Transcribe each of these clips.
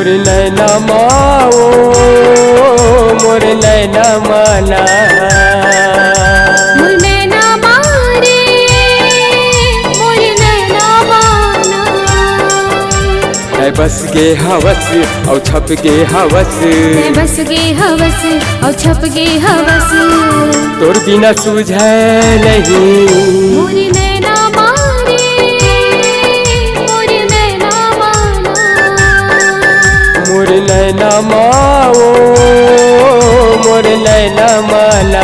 मोर नैना माओ मोर नैना माना मोर नैना मारे मोर नैना माना है बस गे हवस और छप गे हवस है बस गे हवस और छप गे हवस तोर बिना सूझे नहीं मोर नैना मारे मोर नैना माना मोर नैना माओ मोर नैना माना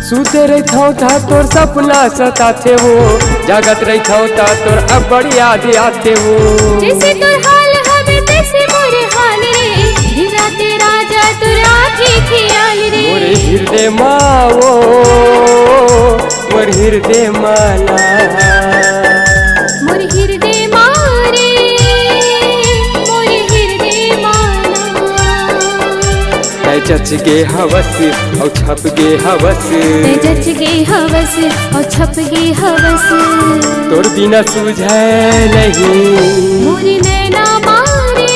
सुते रहता था तोर सपना सताथे हो जागत रहता था तोर अब बड़ी याद आते हो जैसे तोर हाल हवे तैसे मोर हाल रे हीरा तेरा जा तोर आँखी खियाल रे मोर हृदय माओ मोर हृदय माला मोर हृदय मारे मोर हृदय माना है जच गे हवस और छप गे हवस ते जच गे हवस और छप गे हवस तोर बिना सूझे नहीं मोर नैना मारे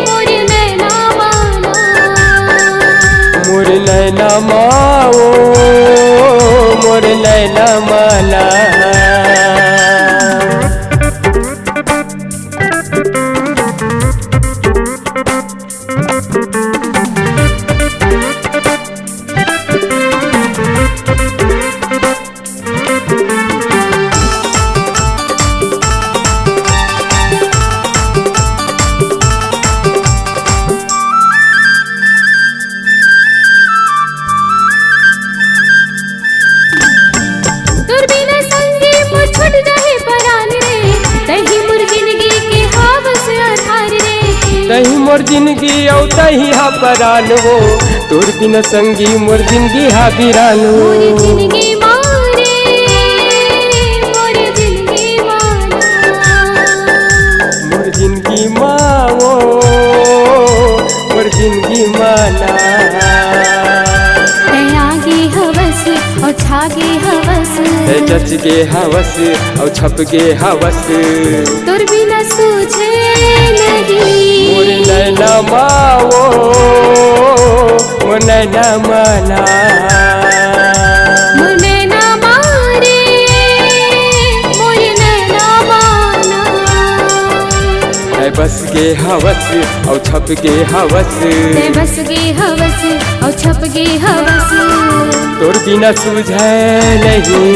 मोर नैना माना मोर नैना माओ मोर नैना माना तोर बिना संगी मोर छूट जाहे परान रे तही मोर जिंदगी के हवस आधार रे तही मोर जिंदगी औ तही हा परान हो तोर बिना संगी मोर जिंदगी हा बिरान हो मोर जिंदगी मारे मोर जिंदगी माना मोर जिंदगी माओ मोर जिंदगी माना ते आगे हवस और छागे हवस है जच गे हवस और छप गे हवस तोर बिना सूझे नहीं मोर नैना माओ मोर नैना माना मोर नैना मारे मोर नैना माना है बस गे हवस और छप गे हवस ते बस गे हवस और छप गे हवस तोर बिना सूझे नहीं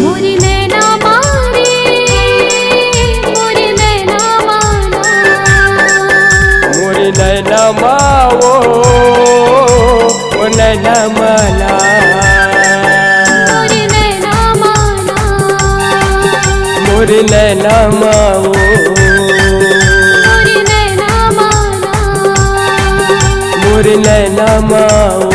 मोर नैना मारे मोर नैना माना मोर नैना माओ मोर नैना माना मोर नैना माना मोर नैना माओ मोर नैना माना मोर नैना माओ